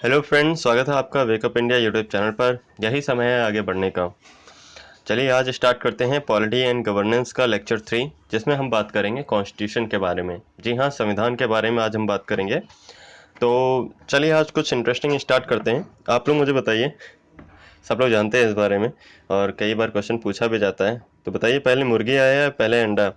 Hello friends, स्वागत है आपका वेकअप इंडिया यूट्यूब चैनल पर। यही समय है आगे बढ़ने का। चलिए आज स्टार्ट करते हैं पॉलिटी एंड गवर्नेंस का लेक्चर 3, जिसमें हम बात करेंगे कॉन्स्टिट्यूशन के बारे में। जी हाँ, संविधान के बारे में आज हम बात करेंगे। तो चलिए आज कुछ इंटरेस्टिंग स्टार्ट करते हैं। आप लोग मुझे बताइए, सब लोग जानते हैं इस बारे में और कई बार क्वेश्चन पूछा भी जाता है। तो बताइए, पहले मुर्गी आया या पहले अंडा?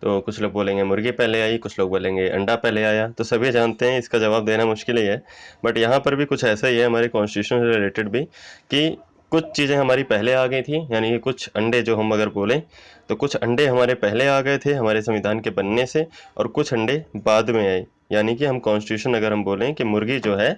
तो कुछ लोग बोलेंगे मुर्गी पहले आई, कुछ लोग बोलेंगे अंडा पहले आया। तो सभी जानते हैं इसका जवाब देना मुश्किल ही है। बट यहाँ पर भी कुछ ऐसा ही है हमारे कॉन्स्टिट्यूशन से रिलेटेड भी, कि कुछ चीज़ें हमारी पहले आ गई थी, यानी कि कुछ अंडे जो हम अगर बोलें तो कुछ अंडे हमारे पहले आ गए थे हमारे संविधान के बनने से, और कुछ अंडे बाद में आए। यानी कि हम कॉन्स्टिट्यूशन अगर हम बोलें कि मुर्गी जो है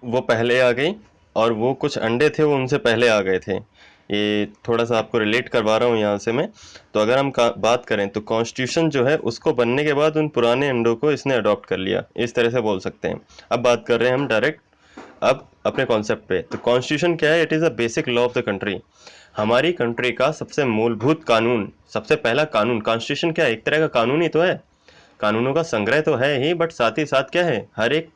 वो पहले आ गई, और वो कुछ अंडे थे वो उनसे पहले आ गए थे। ये थोड़ा सा आपको रिलेट करवा रहा हूँ यहाँ से मैं। तो अगर हम बात करें तो कॉन्स्टिट्यूशन जो है उसको बनने के बाद उन पुराने अंडों को इसने अडॉप्ट कर लिया, इस तरह से बोल सकते हैं। अब बात कर रहे हैं हम डायरेक्ट अब अपने कॉन्सेप्ट पे। तो कॉन्स्टिट्यूशन क्या है? It is a basic law of the country. हमारी कंट्री का सबसे मूलभूत कानून, सबसे पहला कानून। कॉन्स्टिट्यूशन क्या है? एक तरह का कानून ही तो है। कानूनों का संग्रह तो है ही, बट साथ ही साथ क्या है, हर एक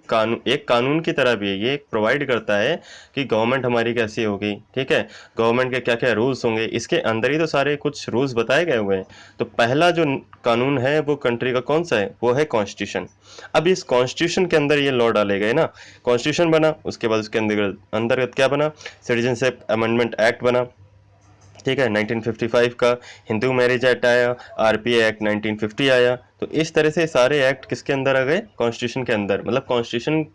कानून एक कानून की तरह भी है। ये प्रोवाइड करता है कि गवर्नमेंट हमारी कैसी होगी, ठीक है, गवर्नमेंट के क्या क्या रूल्स होंगे, इसके अंदर ही तो सारे कुछ रूल्स बताए गए हुए हैं। तो पहला जो कानून है वो कंट्री का कौन सा है? वो है कॉन्स्टिट्यूशन। अब इस कॉन्स्टिट्यूशन के अंदर ये लॉ डाले गए ना, कॉन्स्टिट्यूशन बना, उसके बाद उसके अंतर्गत क्या बना? सिटीजनशिप अमेंडमेंट एक्ट बना, ठीक है, 1955 का। हिंदू मैरिज एक्ट आया, आरपीए एक्ट 1950 आया। तो इस तरह से सारे एक्ट किसके अंदर आ गए? कॉन्स्टिट्यूशन के अंदर। मतलब कॉन्स्टिट्यूशन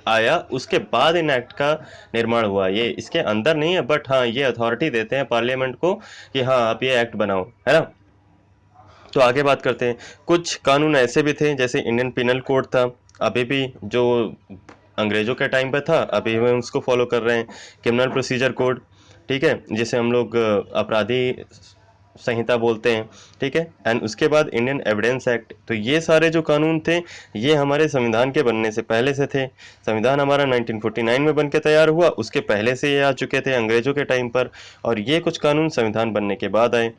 आया उसके बाद इन एक्ट का निर्माण हुआ। ये इसके अंदर नहीं है, बट हाँ ये अथॉरिटी देते हैं पार्लियामेंट को कि हाँ आप ये एक्ट बनाओ, है ना। तो आगे बात करते हैं। कुछ कानून ऐसे भी थे, जैसे इंडियन पिनल कोड था, अभी भी जो अंग्रेजों के टाइम पे था, अभी हम उसको फॉलो कर रहे हैं। क्रिमिनल प्रोसीजर कोड, ठीक है, जिसे हम लोग अपराधी संहिता बोलते हैं, ठीक है। एंड उसके बाद इंडियन एविडेंस एक्ट। तो ये सारे जो कानून थे ये हमारे संविधान के बनने से पहले से थे। संविधान हमारा 1949 में बन के तैयार हुआ, उसके पहले से ये आ चुके थे अंग्रेजों के टाइम पर, और ये कुछ कानून संविधान बनने के बाद आए।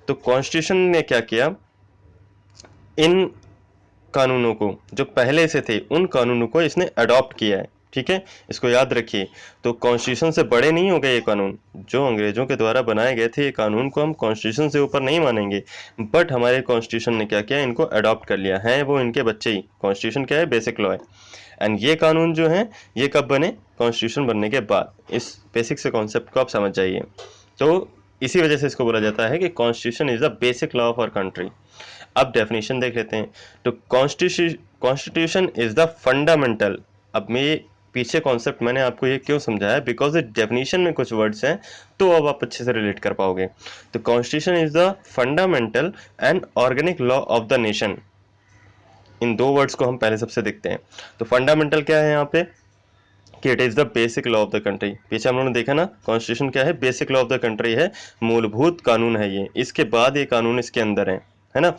तो कॉन्स्टिट्यूशन ने क्या किया, इन कानूनों को जो पहले से थे उन कानूनों को इसने अडॉप्ट किया है, ठीक है, इसको याद रखिए। तो कॉन्स्टिट्यूशन से बड़े नहीं हो गए ये कानून। जो अंग्रेजों के द्वारा बनाए गए थे ये कानून को हम कॉन्स्टिट्यूशन से ऊपर नहीं मानेंगे, बट हमारे कॉन्स्टिट्यूशन ने क्या किया, इनको अडॉप्ट कर लिया है। वो इनके बच्चे ही। कॉन्स्टिट्यूशन क्या है? बेसिक लॉ है। एंड ये कानून जो है ये कब बने? कॉन्स्टिट्यूशन बनने के बाद। इस बेसिक से कॉन्सेप्ट को आप समझ जाइए। तो इसी वजह से इसको बोला जाता है कि constitution is the basic law of our country. अब डेफिनेशन देख लेते हैं। तो कॉन्स्टिट्यूशन इज द फंडामेंटल। अब मैं पीछे कॉन्सेप्ट मैंने आपको ये क्यों समझाया, बिकॉज डेफिनेशन में कुछ वर्ड्स हैं तो अब आप अच्छे से रिलेट कर पाओगे। तो constitution is the fundamental and organic law of the nation. इन दो वर्ड्स को हम पहले सबसे देखते हैं। तो फंडामेंटल क्या है यहाँ पे, कि it is the basic law of the country. पीछे हम लोगों ने देखा ना, कॉन्स्टिट्यूशन क्या है? Basic law of the country है, मूलभूत कानून है ये, इसके बाद ये कानून इसके अंदर है ना।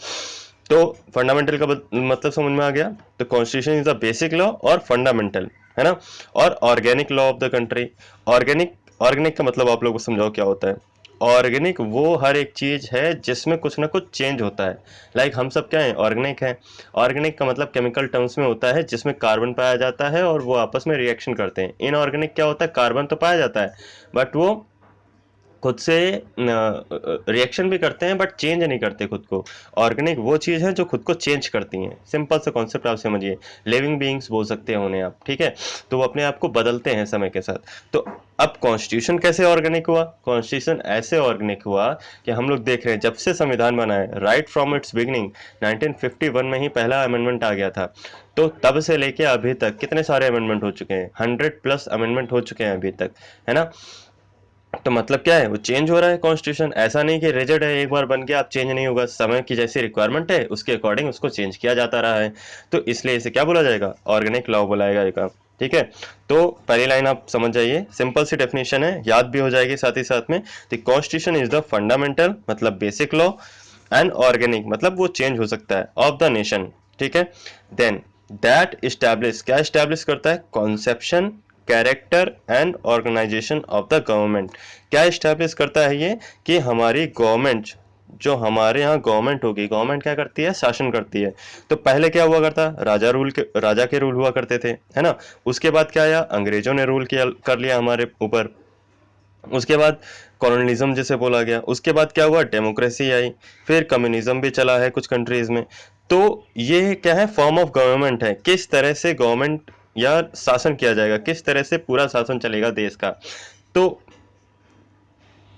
तो फंडामेंटल का मतलब समझ में आ गया। तो constitution is the basic law और फंडामेंटल, है ना। और organic law of the country. Organic, organic का मतलब आप लोगों को समझाओ क्या होता है। ऑर्गेनिक वो हर एक चीज है जिसमें कुछ ना कुछ चेंज होता है। लाइक हम सब क्या है? ऑर्गेनिक है। ऑर्गेनिक का मतलब केमिकल टर्म्स में होता है जिसमें कार्बन पाया जाता है और वो आपस में रिएक्शन करते हैं। इनऑर्गेनिक क्या होता है? कार्बन तो पाया जाता है बट वो खुद से रिएक्शन भी करते हैं बट चेंज नहीं करते खुद को। ऑर्गेनिक वो चीज़ है जो खुद को चेंज करती हैं। सिंपल सा कॉन्सेप्ट आप समझिए। लिविंग बीइंग्स बोल सकते हैं उन्हें आप, ठीक है। तो वो अपने आप को बदलते हैं समय के साथ। तो अब कॉन्स्टिट्यूशन कैसे ऑर्गेनिक हुआ? कॉन्स्टिट्यूशन ऐसे ऑर्गेनिक हुआ कि हम लोग देख रहे हैं जब से संविधान बना है, राइट फ्रॉम इट्स बिगिनिंग, 1951 में ही पहला अमेंडमेंट आ गया था। तो तब से लेके अभी तक कितने सारे अमेंडमेंट हो चुके हैं? 100+ अमेंडमेंट हो चुके हैं अभी तक, है ना। तो मतलब क्या है? वो चेंज हो रहा है कॉन्स्टिट्यूशन। ऐसा नहीं कि रिजिड है, एक बार बन गया आप चेंज नहीं होगा। समय की जैसी रिक्वायरमेंट है उसके अकॉर्डिंग उसको चेंज किया जाता रहा है। तो इसलिए इसे क्या बोला जाएगा? ऑर्गेनिक लॉ बोलाएगा एक, ठीक है। तो पहली लाइन आप समझ जाइए, सिंपल सी डेफिनेशन है, याद भी हो जाएगी साथ ही साथ में। The constitution is the fundamental मतलब बेसिक लॉ, एंड ऑर्गेनिक मतलब वो चेंज हो सकता है, ऑफ द नेशन, ठीक है। देन दैट इस्टेब्लिश, क्या इस्टेब्लिश करता है? Conception, character and organisation of the government. क्या इस्टेब्लिश करता है ये? कि हमारी गवर्नमेंट जो हमारे यहाँ गवर्नमेंट होगी, गवर्नमेंट क्या करती है, शासन करती है। तो पहले क्या हुआ करता, राजा के रूल हुआ करते थे, है ना। उसके बाद क्या आया, अंग्रेजों ने रूल किया कर लिया हमारे ऊपर। उसके बाद कॉलोनिज्म जैसे बोला गया। उसके बाद क्या हुआ, डेमोक्रेसी आई। फिर कम्युनिज्म भी चला है कुछ कंट्रीज में। तो ये क्या है, फॉर्म ऑफ गवर्नमेंट है, किस तरह से गवर्नमेंट या शासन किया जाएगा, किस तरह से पूरा शासन चलेगा देश का। तो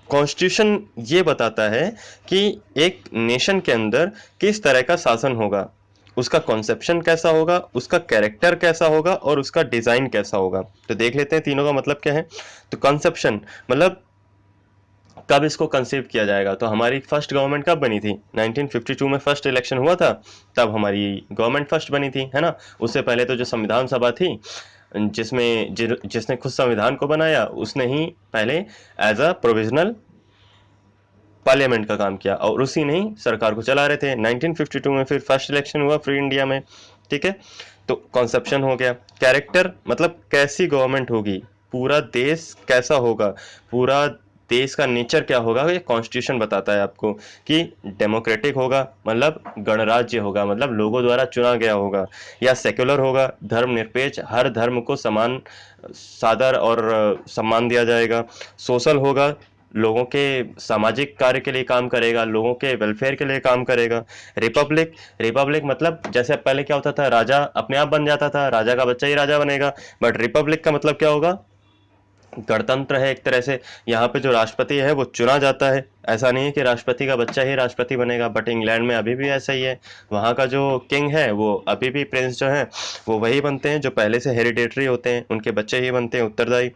कॉन्स्टिट्यूशन ये बताता है कि एक नेशन के अंदर किस तरह का शासन होगा, उसका कॉन्सेप्शन कैसा होगा, उसका कैरेक्टर कैसा होगा और उसका डिजाइन कैसा होगा। तो देख लेते हैं तीनों का मतलब क्या है। तो कॉन्सेप्शन मतलब कब इसको कंसीव किया जाएगा। तो हमारी फर्स्ट गवर्नमेंट कब बनी थी, 1952 में फर्स्ट इलेक्शन हुआ था, तब हमारी गवर्नमेंट फर्स्ट बनी थी, है ना। उससे पहले तो जो संविधान सभा थी, जिसने खुद संविधान को बनाया, उसने ही पहले एज अ प्रोविजनल पार्लियामेंट का काम किया और उसी ने ही सरकार को चला रहे थे। 1952 में फिर फर्स्ट इलेक्शन हुआ फ्री इंडिया में, ठीक है। तो कॉन्सेप्शन हो गया। कैरेक्टर मतलब कैसी गवर्नमेंट होगी, पूरा देश कैसा होगा, पूरा देश का नेचर क्या होगा, ये कॉन्स्टिट्यूशन बताता है आपको। कि डेमोक्रेटिक होगा मतलब गणराज्य होगा, मतलब लोगों द्वारा चुना गया होगा, या सेक्युलर होगा, धर्मनिरपेक्ष, हर धर्म को समान सादर और सम्मान दिया जाएगा। सोशल होगा, लोगों के सामाजिक कार्य के लिए काम करेगा, लोगों के वेलफेयर के लिए काम करेगा। रिपब्लिक, रिपब्लिक मतलब जैसे पहले क्या होता था, राजा अपने आप बन जाता था, राजा का बच्चा ही राजा बनेगा। बट रिपब्लिक का मतलब क्या होगा, गणतंत्र है एक तरह से। यहाँ पे जो राष्ट्रपति है वो चुना जाता है, ऐसा नहीं है कि राष्ट्रपति का बच्चा ही राष्ट्रपति बनेगा। बट इंग्लैंड में अभी भी ऐसा ही है, वहाँ का जो किंग है वो अभी भी प्रिंस जो है वो वही बनते हैं जो पहले से हेरिडेटरी होते हैं, उनके बच्चे ही बनते हैं उत्तरदायी।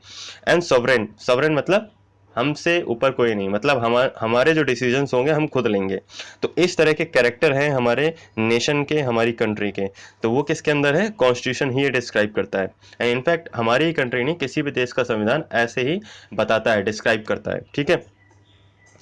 एंड सॉवरेन, सॉवरेन मतलब हमसे ऊपर कोई नहीं, मतलब हमारे जो डिसीजंस होंगे हम खुद लेंगे। तो इस तरह के कैरेक्टर हैं हमारे नेशन के, हमारी कंट्री के। तो वो किसके अंदर है, कॉन्स्टिट्यूशन ही ये डिस्क्राइब करता है। एंड इनफैक्ट हमारी ही कंट्री नहीं, किसी भी देश का संविधान ऐसे ही बताता है, डिस्क्राइब करता है, ठीक है।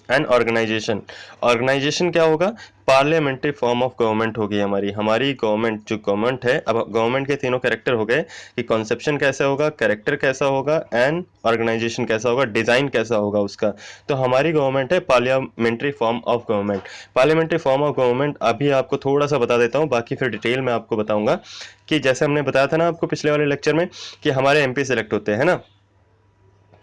एंड ऑर्गेनाइजेशन, ऑर्गेनाइजेशन क्या होगा, पार्लियामेंट्री फॉर्म ऑफ गवर्नमेंट होगी हमारी। हमारी गवर्नमेंट जो गवर्नमेंट है, अब गवर्नमेंट के तीनों कैरेक्टर हो गए कि कॉन्सेप्शन कैसा होगा, कैरेक्टर कैसा होगा एंड ऑर्गेनाइजेशन कैसा होगा, डिजाइन कैसा होगा उसका। तो हमारी गवर्नमेंट है parliamentary form of government. Parliamentary form of government अभी आपको थोड़ा सा बता देता हूँ, बाकी फिर डिटेल में आपको बताऊंगा। कि जैसे हमने बताया था ना आपको पिछले वाले लेक्चर में कि हमारे एमपी सेलेक्ट होते हैं ना,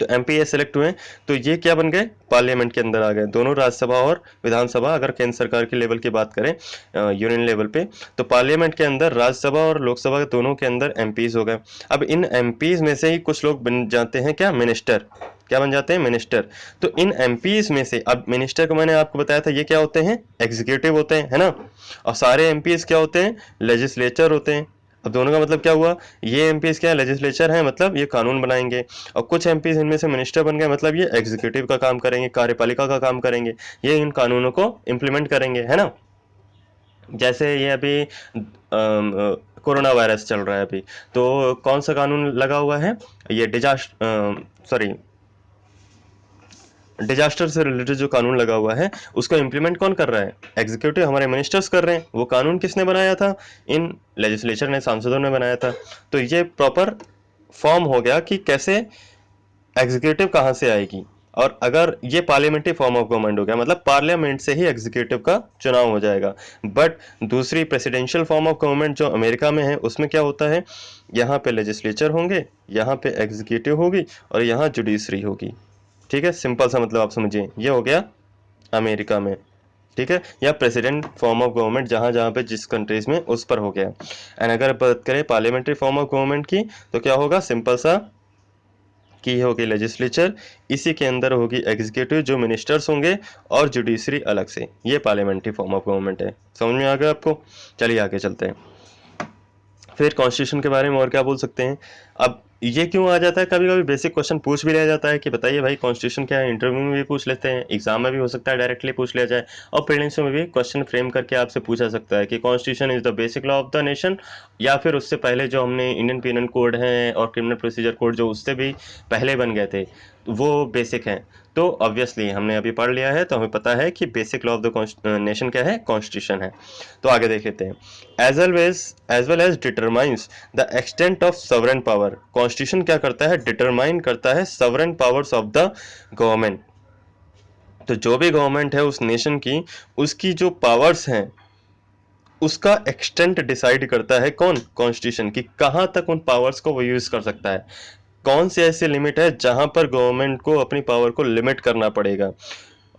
तो एमपी ये सेलेक्ट हुए, तो ये क्या बन गए, पार्लियामेंट के अंदर आ गए, दोनों राज्यसभा और विधानसभा। अगर केंद्र सरकार के लेवल की बात करें, यूनियन लेवल पे, तो पार्लियामेंट के अंदर राज्यसभा और लोकसभा दोनों के अंदर एमपीज हो गए। अब इन एमपीज में से ही कुछ लोग बन जाते हैं क्या, मिनिस्टर, क्या बन जाते हैं, मिनिस्टर। तो इन एमपीज में से, अब मिनिस्टर को मैंने आपको बताया था ये क्या होते हैं, एग्जीक्यूटिव होते हैं, है ना। और सारे एमपीज क्या होते हैं, लेजिस्लेचर होते हैं। अब दोनों का मतलब क्या हुआ, ये एमपीज क्या है, लेजिस्लेचर है, मतलब ये कानून बनाएंगे। और कुछ एमपीज इनमें से मिनिस्टर बन गए, मतलब ये एग्जीक्यूटिव का काम करेंगे, कार्यपालिका का काम करेंगे, ये इन कानूनों को इम्प्लीमेंट करेंगे, है ना। जैसे ये अभी कोरोना वायरस चल रहा है अभी, तो कौन सा कानून लगा हुआ है, ये डिजास्टर से रिलेटेड जो कानून लगा हुआ है उसको इम्प्लीमेंट कौन कर रहा है, एग्जीक्यूटिव, हमारे मिनिस्टर्स कर रहे हैं। वो कानून किसने बनाया था, इन लेजिस्लेचर ने, सांसदों ने बनाया था। तो ये प्रॉपर फॉर्म हो गया कि कैसे एग्जीक्यूटिव कहाँ से आएगी। और अगर ये पार्लियामेंट्री फॉर्म ऑफ गवर्नमेंट हो गया, मतलब पार्लियामेंट से ही एग्जीक्यूटिव का चुनाव हो जाएगा। बट दूसरी प्रेसिडेंशियल फॉर्म ऑफ गवर्नमेंट जो अमेरिका में है, उसमें क्या होता है, यहाँ पे लेजिस्लेचर होंगे, यहाँ पे एग्जीक्यूटिव होगी और यहाँ जुडिशरी होगी, ठीक है। सिंपल सा मतलब आप समझिए, ये हो गया अमेरिका में, ठीक है। या प्रेसिडेंट फॉर्म ऑफ गवर्नमेंट जहां जहां पे जिस कंट्रीज में उस पर हो गया। एंड अगर बात करें पार्लियामेंट्री फॉर्म ऑफ गवर्नमेंट की, तो क्या होगा, सिंपल सा की होगी लेजिस्लेचर, इसी के अंदर होगी एग्जीक्यूटिव जो मिनिस्टर्स होंगे, और जुडिशरी अलग से। ये पार्लियामेंट्री फॉर्म ऑफ गवर्नमेंट है, समझ में आ गया आपको। चलिए आगे चलते हैं। फिर कॉन्स्टिट्यूशन के बारे में और क्या बोल सकते हैं। अब ये क्यों आ जाता है, कभी कभी बेसिक क्वेश्चन पूछ भी लिया जाता है कि बताइए भाई कॉन्स्टिट्यूशन क्या है, इंटरव्यू में भी पूछ लेते हैं, एग्जाम में भी हो सकता है डायरेक्टली पूछ लिया जाए, और प्रीलिम्स में भी क्वेश्चन फ्रेम करके आपसे पूछा सकता है कि constitution is the basic law of the nation, या फिर उससे पहले जो हमने इंडियन पीनल कोड है और क्रिमिनल प्रोसीजर कोड जो उससे भी पहले बन गए थे, वो बेसिक हैं। तो ऑब्वियसली हमने अभी पढ़ लिया है, तो हमें पता है कि basic law of the nation क्या है, कॉन्स्टिट्यूशन है। तो आगे देख लेते हैं। As well as determines the extent of sovereign power, constitution क्या करता है, डिटरमाइन करता है sovereign powers of the government. तो जो भी गवर्नमेंट है उस नेशन की, उसकी जो पावर्स हैं उसका एक्सटेंट डिसाइड करता है कौन? कॉन्स्टिट्यूशन, की कहाँ तक उन पावर्स को वो यूज कर सकता है, कौन से ऐसे लिमिट है जहां पर गवर्नमेंट को अपनी पावर को लिमिट करना पड़ेगा,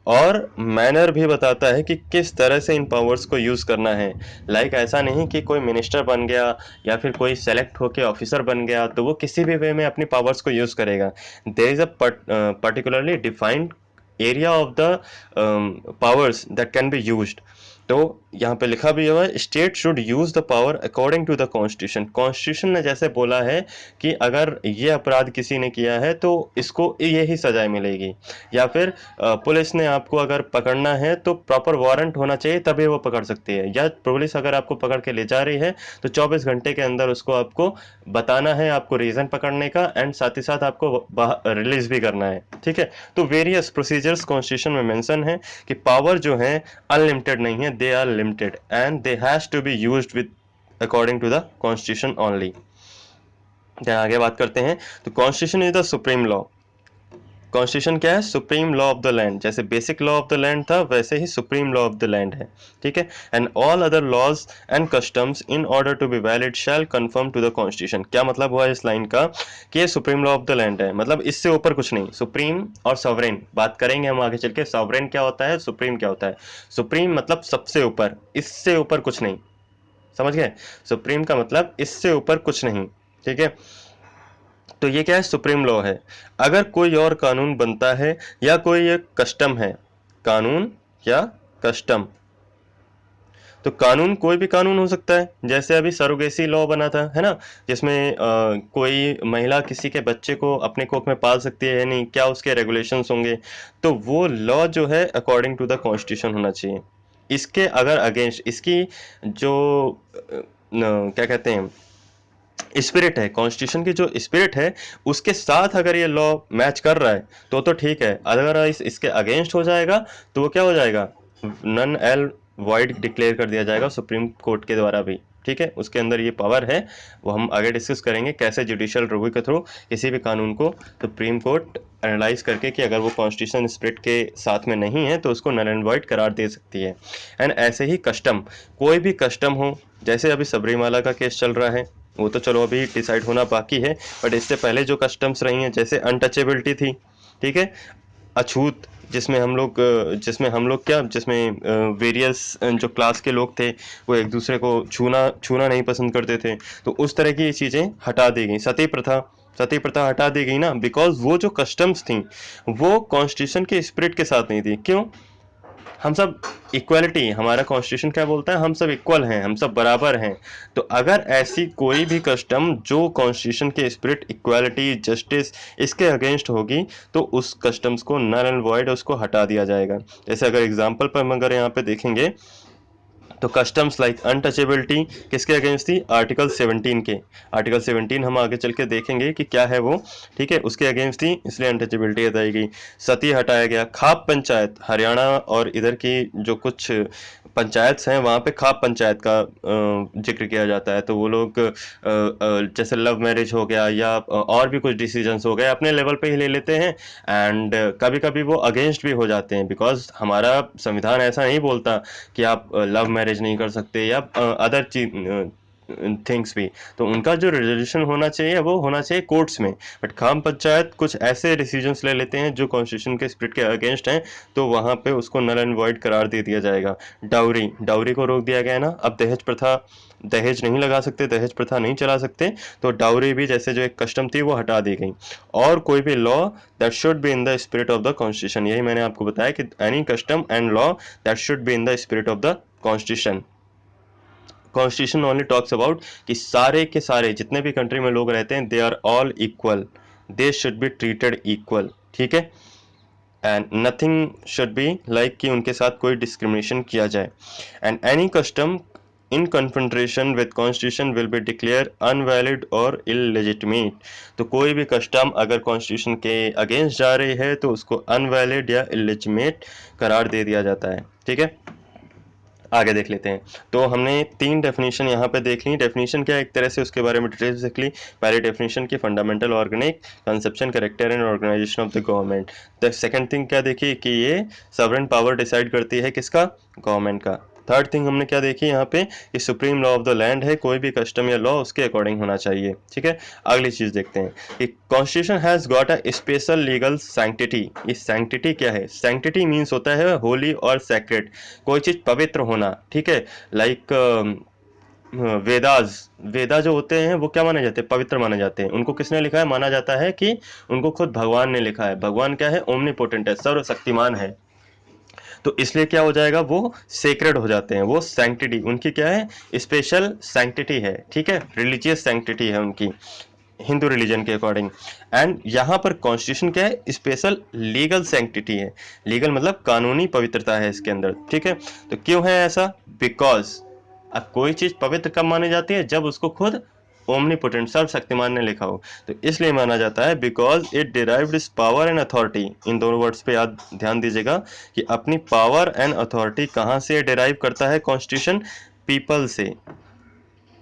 और मैनर भी बताता है कि किस तरह से इन पावर्स को यूज करना है। लाइक ऐसा नहीं कि कोई मिनिस्टर बन गया या फिर कोई सेलेक्ट होके ऑफिसर बन गया तो वो किसी भी वे में अपनी पावर्स को यूज करेगा। There is a particularly defined area of the powers that can be used. तो यहाँ पे लिखा भी हुआ है, state should use the power according to the constitution. Constitution ने जैसे बोला है कि अगर ये अपराध किसी ने किया है तो इसको यही सजाएं मिलेगी, या फिर पुलिस ने आपको अगर पकड़ना है तो प्रॉपर वारंट होना चाहिए तभी वो पकड़ सकती है, या पुलिस अगर आपको पकड़ के ले जा रही है तो 24 घंटे के अंदर उसको आपको बताना है, आपको रीजन पकड़ने का, एंड साथ ही साथ आपको रिलीज भी करना है। ठीक है, तो वेरियस प्रोसीजर्स कॉन्स्टिट्यूशन में मेंशन है कि पावर जो है अनलिमिटेड नहीं है, they are limited and they has to be used with according to the constitution only. आगे बात करते हैं, तो constitution is the supreme law. Constitution क्या है? Supreme law of the land. जैसे basic law of the land था वैसे ही supreme law of the land है। ठीक है, and all other laws and customs in order to be valid shall confirm to the constitution. क्या मतलब हुआ इस लाइन का कि ये supreme law of the land है, मतलब इससे ऊपर कुछ नहीं। सुप्रीम और सॉवरेन बात करेंगे हम आगे चल के, सॉवरेन क्या होता है, सुप्रीम क्या होता है। सुप्रीम मतलब सबसे ऊपर, इससे ऊपर कुछ नहीं, समझ गए? सुप्रीम का मतलब इससे ऊपर कुछ नहीं। ठीक है, तो ये क्या है? सुप्रीम लॉ है। अगर कोई और कानून बनता है या कोई एक कस्टम है, कानून या कस्टम, तो कानून कोई भी कानून हो सकता है। जैसे अभी सरोगेसी लॉ बना था, है ना, जिसमें कोई महिला किसी के बच्चे को अपने कोख में पाल सकती है या नहीं, क्या उसके रेगुलेशंस होंगे, तो वो लॉ जो है अकॉर्डिंग टू द कॉन्स्टिट्यूशन होना चाहिए। इसके अगर अगेंस्ट इसकी जो क्या कहते हैं स्पिरिट है, कॉन्स्टिट्यूशन की जो स्पिरिट है उसके साथ अगर ये लॉ मैच कर रहा है तो ठीक है, अगर इसके अगेंस्ट हो जाएगा तो वो क्या हो जाएगा? नन एल वॉइड डिक्लेयर कर दिया जाएगा सुप्रीम कोर्ट के द्वारा भी। ठीक है, उसके अंदर ये पावर है, वो हम आगे डिस्कस करेंगे कैसे जुडिशियल रिव्यू के थ्रू किसी भी कानून को सुप्रीम कोर्ट एनालाइज करके कि अगर वो कॉन्स्टिट्यूशन स्पिरिट के साथ में नहीं है तो उसको नल एंड वॉइड करार दे सकती है। एंड ऐसे ही कस्टम, कोई भी कस्टम हो, जैसे अभी सबरीमाला का केस चल रहा है, वो तो चलो अभी डिसाइड होना बाकी है, बट इससे पहले जो कस्टम्स रही हैं जैसे अनटचेबिलिटी थी, ठीक है, अछूत, जिसमें हम लोग क्या, जिसमें वेरियस जो क्लास के लोग थे वो एक दूसरे को छूना छूना नहीं पसंद करते थे, तो उस तरह की चीज़ें हटा दी गई। सती प्रथा हटा दी गई ना, बिकॉज वो जो कस्टम्स थी वो कॉन्स्टिट्यूशन के स्पिरिट के साथ नहीं थी। क्यों? हम सब इक्वलिटी, हमारा कॉन्स्टिट्यूशन क्या बोलता है? हम सब इक्वल हैं, हम सब बराबर हैं। तो अगर ऐसी कोई भी कस्टम जो कॉन्स्टिट्यूशन के स्पिरिट, इक्वालिटी, जस्टिस इसके अगेंस्ट होगी तो उस कस्टम्स को नल एंड वॉइड उसको हटा दिया जाएगा। जैसे अगर एग्जांपल पर हम अगर यहाँ पे देखेंगे तो कस्टम्स लाइक अनटचेबिलिटी किसके अगेंस्ट थी? आर्टिकल 17 के। आर्टिकल 17 हम आगे चल के देखेंगे कि क्या है वो। ठीक है, उसके अगेंस्ट थी, इसलिए अनटचेबिलिटी हटाई गई। सती हटाया गया। खाप पंचायत, हरियाणा और इधर की जो कुछ पंचायत हैं वहाँ पे खाप पंचायत का जिक्र किया जाता है, तो वो लोग जैसे लव मैरिज हो गया या और भी कुछ डिसीजंस हो गए अपने लेवल पे ही ले लेते हैं, एंड कभी कभी वो अगेंस्ट भी हो जाते हैं, बिकॉज हमारा संविधान ऐसा नहीं बोलता कि आप लव मैरिज नहीं कर सकते या अदर चीज थिंग्स भी। तो उनका जो रेजोल्यूशन होना चाहिए वो होना चाहिए कोर्ट्स में, बट खाम पंचायत कुछ ऐसे डिसीजंस ले लेते हैं जो कॉन्स्टिट्यूशन के स्पिरिट के अगेंस्ट हैं, तो वहाँ पे उसको नल एंड वॉइड करार दे दिया जाएगा। डाउरी को रोक दिया गया ना, अब दहेज प्रथा, दहेज नहीं लगा सकते, दहेज प्रथा नहीं चला सकते, तो डाउरी भी जैसे जो एक कस्टम थी वो हटा दी गई। और कोई भी law that should be in the spirit of the constitution, यही मैंने आपको बताया कि any custom and law that should be in the spirit of the constitution. Constitution only talks about कि सारे के सारे जितने भी कंट्री में लोग रहते हैं they are all equal, they should be treated equal. ठीक है, and nothing should be like कि उनके साथ कोई डिस्क्रिमिनेशन किया जाए। And any custom in confrontation with constitution will be declare unvalid और इलेजिटिमेट। तो कोई भी कस्टम अगर कॉन्स्टिट्यूशन के अगेंस्ट जा रही है तो उसको अनवैलिड या इलेजिटिमेट करार दे दिया जाता है। ठीक है, आगे देख लेते हैं। तो हमने 3 डेफिनेशन यहाँ पे देख ली। डेफिनेशन क्या है, एक तरह से उसके बारे में डिटेल्स देख ली। पहली डेफिनेशन की fundamental organic conception, character and organisation of the government. The second thing क्या देखी कि ये सॉवरेन पावर डिसाइड करती है किसका, गवर्नमेंट का। थर्ड थिंग हमने क्या देखी यहाँ पे कि supreme law of the land है, कोई भी कस्टम या लॉ उसके अकॉर्डिंग होना चाहिए। ठीक है, अगली चीज देखते हैं कि constitution has got a special legal sanctity. ये सैंक्टिटी क्या है, सैंक्टिटी मीन्स होता है होली और सैक्रेड, कोई चीज पवित्र होना। ठीक है, लाइक वेदास, वेदा जो होते हैं वो क्या माने जाते हैं, पवित्र माने जाते हैं। उनको किसने लिखा है, माना जाता है कि उनको खुद भगवान ने लिखा है। भगवान क्या है, ओमनीपोटेंट है, सर्वशक्तिमान है। तो इसलिए क्या हो जाएगा, वो सेक्रेड हो जाते हैं, वो सैंक्टिटी उनकी क्या है, स्पेशल सैंक्टिटी है। ठीक है, रिलीजियस सैंक्टिटी है उनकी, हिंदू रिलीजन के अकॉर्डिंग। एंड यहाँ पर कॉन्स्टिट्यूशन क्या है, स्पेशल लीगल सैंक्टिटी है। लीगल मतलब कानूनी पवित्रता है इसके अंदर। ठीक है, तो क्यों है ऐसा, बिकॉज अब कोई चीज पवित्र कब मानी जाती है, जब उसको खुद ओमनीपोटेंट सर्वशक्तिमान ने लिखा हो। तो इसलिए माना जाता है because it derived is power and authority. इन दोनों वर्ड्स पे याद ध्यान दीजिएगा कि अपनी पावर एंड अथॉरिटी कहाँ से डिराइव करता है कॉन्स्टिट्यूशन, पीपल से।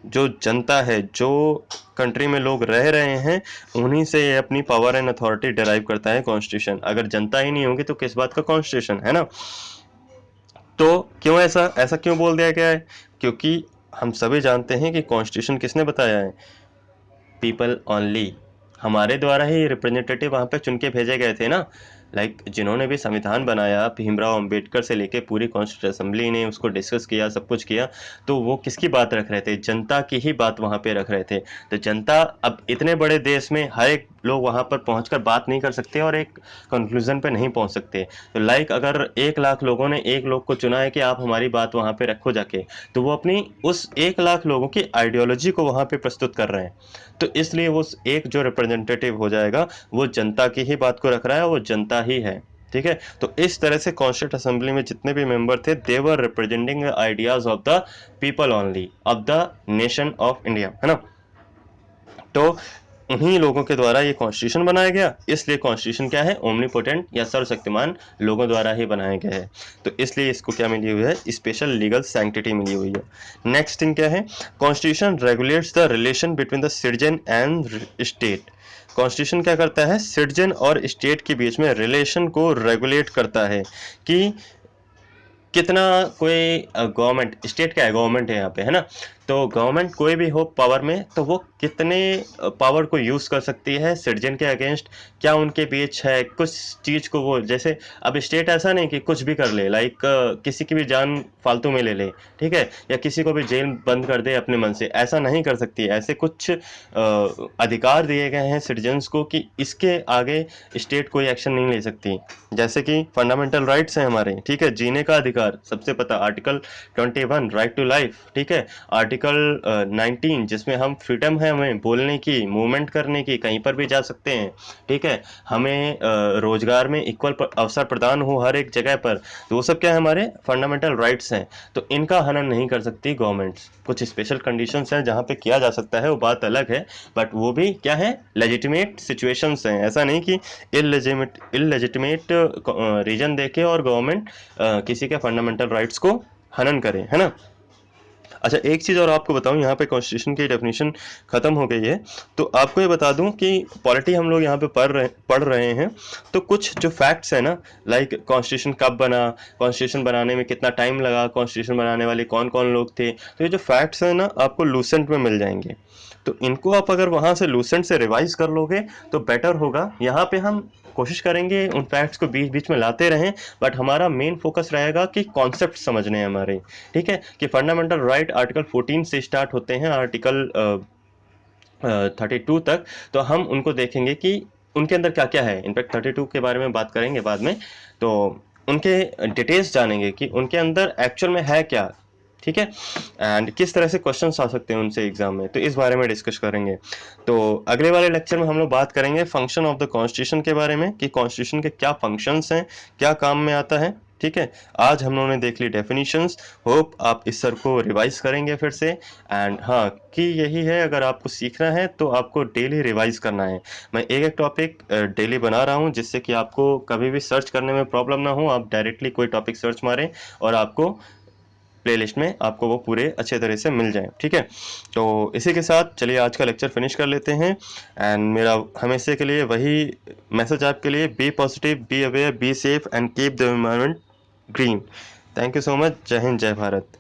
जो जनता है, जो कंट्री में लोग रह रहे हैं, उन्हीं से ये अपनी पावर एंड अथॉरिटी डिराइव करता है कॉन्स्टिट्यूशन। अगर जनता ही नहीं होगी तो किस बात का कॉन्स्टिट्यूशन है ना। तो क्यों ऐसा ऐसा क्यों बोल दिया गया है, क्योंकि हम सभी जानते हैं कि कॉन्स्टिट्यूशन किसने बताया है, पीपल ओनली। हमारे द्वारा ही रिप्रेजेंटेटिव वहाँ पे चुन के भेजे गए थे ना। लाइक जिन्होंने भी संविधान बनाया, भीमराव अंबेडकर से लेके पूरी कॉन्स्टिट्यूशन असेंबली ने उसको डिस्कस किया, सब कुछ किया, तो वो किसकी बात रख रहे थे, जनता की ही बात वहाँ पे रख रहे थे। तो जनता, अब इतने बड़े देश में हर एक लोग वहाँ पर पहुँचकर बात नहीं कर सकते और एक कंक्लूजन पे नहीं पहुँच सकते। तो लाइक अगर 1 लाख लोगों ने एक लोग को चुना है कि आप हमारी बात वहाँ पे रखो जाके, तो वो अपनी उस 1 लाख लोगों की आइडियोलॉजी को वहाँ पे प्रस्तुत कर रहे हैं। तो इसलिए वो एक जो रिप्रेजेंटेटिव हो जाएगा वो जनता की ही बात को रख रहा है, वो जनता ही है। ठीक है, तो इस तरह से कॉन्स्टिट्यूंट असेंबली में जितने भी मेंबर थे, they were representing ideas of the people only, of the nation of India, है ना। तो उन्हीं लोगों के द्वारा ये कॉन्स्टिट्यूशन बनाया गया, इसलिए कॉन्स्टिट्यूशन क्या है, ओमनीपोटेंट या सर्वशक्तिमान लोगों द्वारा ही बनाया गया है। तो इसलिए इसको क्या मिली हुई है, स्पेशल लीगल सैंक्टिटी मिली हुई है। नेक्स्ट थिंग क्या है, constitution regulates the relation between the citizen and state. Constitution क्या करता है, सिटीजन और स्टेट के बीच में रिलेशन को रेगुलेट करता है कि कितना कोई गवर्नमेंट, स्टेट क्या है, गवर्नमेंट है यहाँ पे, है ना। तो गवर्नमेंट कोई भी हो पावर में, तो वो कितने पावर को यूज कर सकती है सिटीजन के अगेंस्ट, क्या उनके बीच है कुछ चीज को वो, जैसे अब स्टेट ऐसा नहीं कि कुछ भी कर ले, लाइक किसी की भी जान फालतू में ले ले, ठीक है, या किसी को भी जेल बंद कर दे अपने मन से, ऐसा नहीं कर सकती। ऐसे कुछ अधिकार दिए गए हैं सिटीजन्स को कि इसके आगे स्टेट कोई एक्शन नहीं ले सकती। जैसे कि फंडामेंटल राइट्स हैं हमारे, ठीक है, जीने का अधिकार सबसे पता, आर्टिकल 21 राइट टू लाइफ, ठीक है, आर्टिकल 19 जिसमें हम फ्रीडम है हमें बोलने की, मूवमेंट करने की, कहीं पर भी जा सकते हैं, ठीक है, हमें रोजगार में इक्वल अवसर प्रदान हो हर एक जगह पर, तो वो सब क्या है, हमारे फंडामेंटल राइट्स हैं। तो इनका हनन नहीं कर सकती गवर्नमेंट्स। कुछ स्पेशल कंडीशंस हैं जहाँ पे किया जा सकता है, वो बात अलग है, बट वो भी क्या है, लेजिटिमेट सिचुएशंस हैं। ऐसा नहीं कि इललेजिटिमेट रीजन देके और गवर्नमेंट किसी के फंडामेंटल राइट्स को हनन करे, है ना। अच्छा, एक चीज़ और आपको बताऊं, यहाँ पे कॉन्स्टिट्यूशन की डेफिनेशन खत्म हो गई है, तो आपको ये बता दूं कि पॉलिटी हम लोग यहाँ पे पढ़ रहे हैं, तो कुछ जो फैक्ट्स हैं ना, लाइक कॉन्स्टिट्यूशन कब बना, कॉन्स्टिट्यूशन बनाने में कितना टाइम लगा, कॉन्स्टिट्यूशन बनाने वाले कौन कौन लोग थे, तो ये जो फैक्ट्स हैं ना आपको लूसेंट में मिल जाएंगे। तो इनको आप अगर वहाँ से लूसेंट से रिवाइज कर लोगे तो बेटर होगा। यहाँ पे हम कोशिश करेंगे उन फैक्ट्स को बीच बीच में लाते रहें, बट हमारा मेन फोकस रहेगा कि कॉन्सेप्ट समझने हैं हमारे, ठीक है, कि फंडामेंटल राइट आर्टिकल 14 से स्टार्ट होते हैं आर्टिकल 32 तक। तो हम उनको देखेंगे कि उनके अंदर क्या क्या है, इनफैक्ट 32 के बारे में बात करेंगे बाद में, तो उनके डिटेल्स जानेंगे कि उनके अंदर एक्चुअल में है क्या, ठीक है, एंड किस तरह से क्वेश्चंस आ सकते हैं उनसे एग्जाम में, तो इस बारे में डिस्कस करेंगे। तो अगले वाले लेक्चर में हम लोग बात करेंगे फंक्शन ऑफ द कॉन्स्टिट्यूशन के बारे में, कि कॉन्स्टिट्यूशन के क्या फंक्शंस हैं, क्या काम में आता है, ठीक है। आज हम लोगों ने देख ली डेफिनेशंस, होप आप इस सर को रिवाइज करेंगे फिर से। एंड हाँ, कि यही है, अगर आपको सीखना है तो आपको डेली रिवाइज करना है। मैं एक एक टॉपिक डेली बना रहा हूँ, जिससे कि आपको कभी भी सर्च करने में प्रॉब्लम ना हो, आप डायरेक्टली कोई टॉपिक सर्च मारें और आपको प्लेलिस्ट में आपको वो पूरे अच्छे तरह से मिल जाएं। ठीक है, तो इसी के साथ चलिए आज का लेक्चर फिनिश कर लेते हैं। एंड मेरा हमेशा के लिए वही मैसेज आपके लिए, be positive, be aware, be safe and keep the environment green. Thank you so much. जय हिंद, जय भारत।